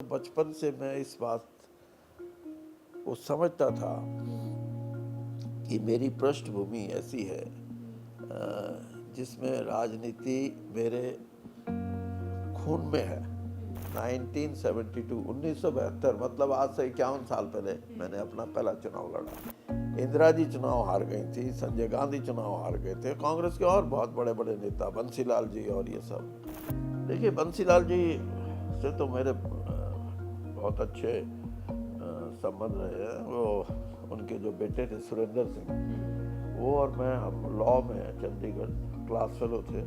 बचपन से मैं इस बात को समझता था कि मेरी पृष्ठभूमि ऐसी है जिसमें राजनीति मेरे खून में है। 1972 मतलब आज से 51 साल पहले मैंने अपना पहला चुनाव लड़ा। इंदिरा जी चुनाव हार गई थी, संजय गांधी चुनाव हार गए थे, कांग्रेस के और बहुत बड़े बड़े नेता, बंसीलाल जी और ये सब। देखिए, बंसीलाल जी से तो मेरे बहुत अच्छे संबंध रहे हैं। वो उनके जो बेटे थे सुरेंद्र सिंह, वो और मैं, हम लॉ में चंडीगढ़ क्लास फेलो थे।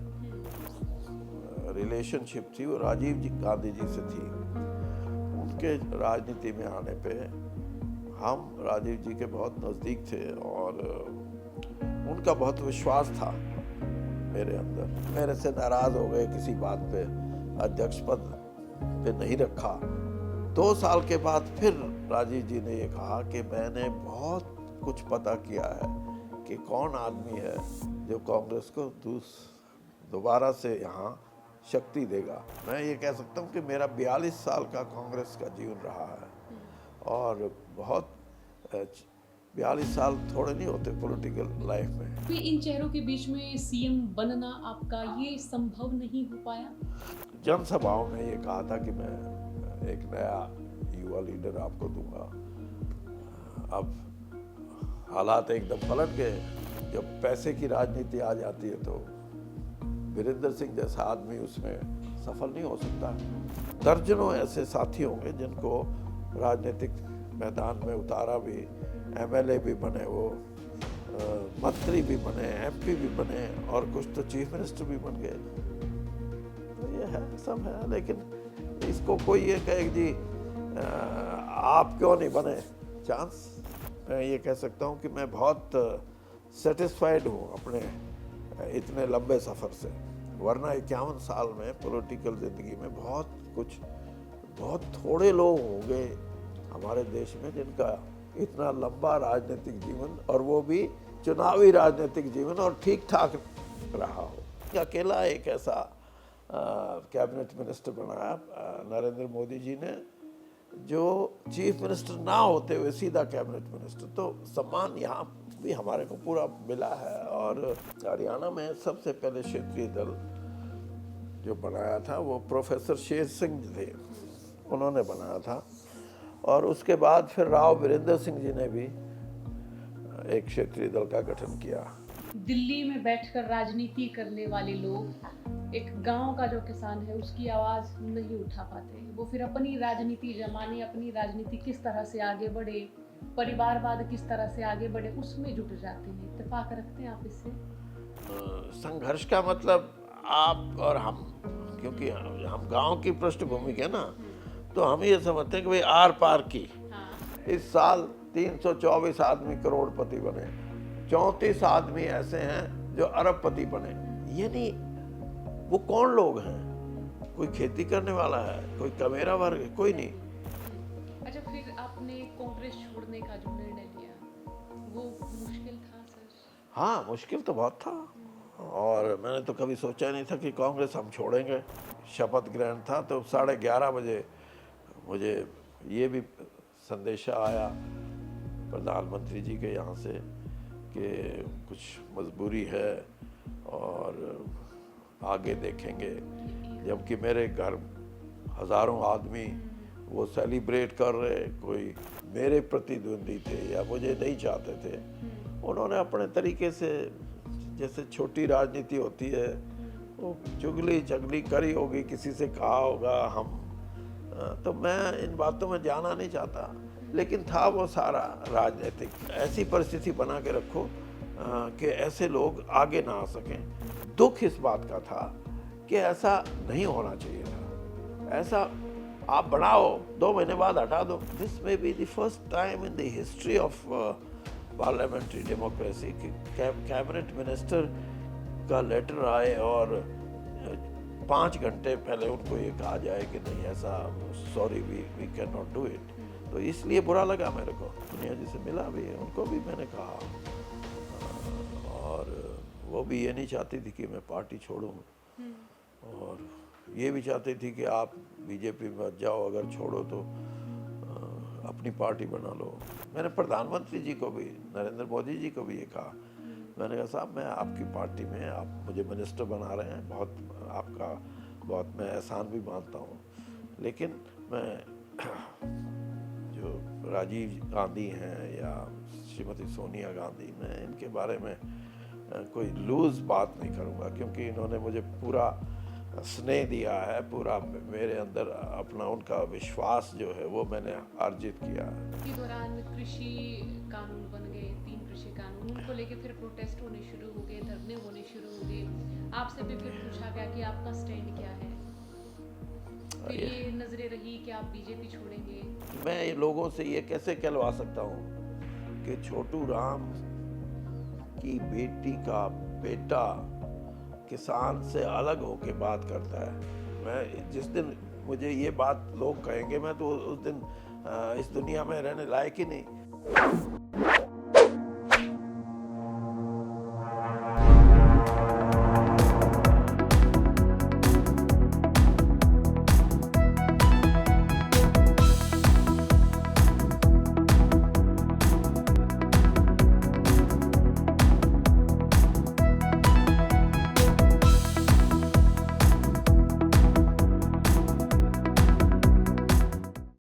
रिलेशनशिप थी वो राजीव जी गांधी जी से थी। उनके राजनीति में आने पे हम राजीव जी के बहुत नज़दीक थे और उनका बहुत विश्वास था मेरे अंदर। मेरे से नाराज़ हो गए किसी बात पे, अध्यक्ष पद पे नहीं रखा। 2 साल के बाद फिर राजीव जी ने ये कहा कि मैंने बहुत कुछ पता किया है कि कौन आदमी है जो कांग्रेस को दोबारा से यहाँ शक्ति देगा। मैं ये कह सकता हूँ कि मेरा 42 साल का कांग्रेस का जीवन रहा है और बहुत 42 साल थोड़े नहीं होते पॉलिटिकल लाइफ में। फिर इन चेहरों के बीच में सीएम बनना आपका ये संभव नहीं हो पाया? जनसभाओं में ये कहा था कि मैं एक नया युवा लीडर आपको दूंगा। अब हालात एकदम पलट गए। जब पैसे की राजनीति आ जाती है तो वीरेंद्र सिंह जैसा आदमी उसमें सफल नहीं हो सकता। दर्जनों ऐसे साथी होंगे जिनको राजनीतिक मैदान में उतारा भी, एमएलए भी बने, वो मंत्री भी बने, एमपी भी बने और कुछ तो चीफ मिनिस्टर भी बन गए। तो ये है, सब है। लेकिन इसको कोई ये कहे जी आप क्यों नहीं बने, चांस, मैं ये कह सकता हूँ कि मैं बहुत सेटिस्फाइड हूँ अपने इतने लंबे सफ़र से। वरना 51 साल में पॉलिटिकल ज़िंदगी में बहुत थोड़े लोग होंगे हमारे देश में जिनका इतना लंबा राजनीतिक जीवन, और वो भी चुनावी राजनीतिक जीवन, और ठीक ठाक रहा हो। अकेला एक ऐसा कैबिनेट मिनिस्टर बनाया नरेंद्र मोदी जी ने, जो चीफ मिनिस्टर ना होते हुए सीधा कैबिनेट मिनिस्टर। तो सम्मान यहाँ भी हमारे को पूरा मिला है। और हरियाणा में सबसे पहले क्षेत्रीय दल जो बनाया था वो प्रोफेसर शेर सिंह थे, उन्होंने बनाया था। और उसके बाद फिर राव वीरेंद्र सिंह जी ने भी एक क्षेत्रीय दल का गठन किया। दिल्ली में बैठकर राजनीति करने वाले लोग एक गांव का जो किसान है उसकी आवाज नहीं उठा पाते। वो फिर अपनी राजनीति जमाने, अपनी राजनीति किस तरह से आगे बढ़े, परिवारवाद किस तरह से आगे बढ़े, उसमें जुट जाते हैं। इत्तेफाक रखते हैं आप इससे? संघर्ष का मतलब आप और हम, क्योंकि हम गांव की पृष्ठभूमि के ना, तो हम ये समझते हैं कि भाई आर पार की। इस साल 324 आदमी करोड़पति बने, 34 आदमी ऐसे हैं जो अरबपति बने। ये नहीं, वो कौन लोग हैं? कोई खेती करने वाला है, कोई कमेरा वर्ग है, कोई नहीं। अच्छा, फिर आपने कांग्रेस छोड़ने का जो निर्णय लिया वो मुश्किल था सर? हाँ, मुश्किल तो बहुत था। और मैंने तो कभी सोचा नहीं था कि कांग्रेस हम छोड़ेंगे। शपथ ग्रहण था तो 11:30 बजे मुझे ये भी संदेशा आया प्रधानमंत्री जी के यहाँ से कि कुछ मजबूरी है और आगे देखेंगे। जबकि मेरे घर हज़ारों आदमी वो सेलिब्रेट कर रहे, कोई मेरे प्रतिद्वंदी थे या मुझे नहीं चाहते थे। उन्होंने अपने तरीके से, जैसे छोटी राजनीति होती है, वो चुगली चगली करी होगी, किसी से कहा होगा हम, तो मैं इन बातों में जाना नहीं चाहता। लेकिन था वो सारा राजनीतिक। ऐसी परिस्थिति बना के रखो कि ऐसे लोग आगे ना आ सकें। दुख इस बात का था कि ऐसा नहीं होना चाहिए था। ऐसा आप बढ़ाओ, 2 महीने बाद हटा दो। This may be the first time in the history of parliamentary democracy कि कैबिनेट मिनिस्टर का लेटर आए और 5 घंटे पहले उनको ये कहा जाए कि नहीं, ऐसा, sorry, we can not do it. तो इसलिए बुरा लगा मेरे को। दुनिया जी से मिला भी, उनको भी मैंने कहा, और वो भी ये नहीं चाहती थी कि मैं पार्टी छोड़ूं। और ये भी चाहती थी कि आप बीजेपी में मत जाओ, अगर छोड़ो तो अपनी पार्टी बना लो। मैंने प्रधानमंत्री जी को भी, नरेंद्र मोदी जी को भी ये कहा। मैंने कहा साहब मैं आपकी पार्टी में, आप मुझे मिनिस्टर बना रहे हैं, आपका बहुत मैं एहसान भी मानता हूँ, लेकिन मैं जो राजीव गांधी हैं या श्रीमती सोनिया गांधी, मैं इनके बारे में कोई लूज बात नहीं करूँगा, क्योंकि इन्होंने मुझे पूरा स्नेह दिया है, पूरा मेरे अंदर अपना उनका विश्वास जो है वो मैंने अर्जित किया है। इसी दौरान कृषि कानून बन गए, 3 कृषि कानून, उनको लेके फिर प्रोटेस्ट होने शुरू हो गए, धरने होने शुरू हो गए। आपसे भी फिर पूछा गया कि आपका स्टैंड क्या है, फिर ये नजरें रही कि आप बीजेपी छोड़ेंगे। मैं लोगों से ये कैसे कहलवा सकता हूँ कि छोटू राम की बेटी का बेटा किसान से अलग होके बात करता है। मैं जिस दिन मुझे ये बात लोग कहेंगे, मैं तो उस दिन इस दुनिया में रहने लायक ही नहीं।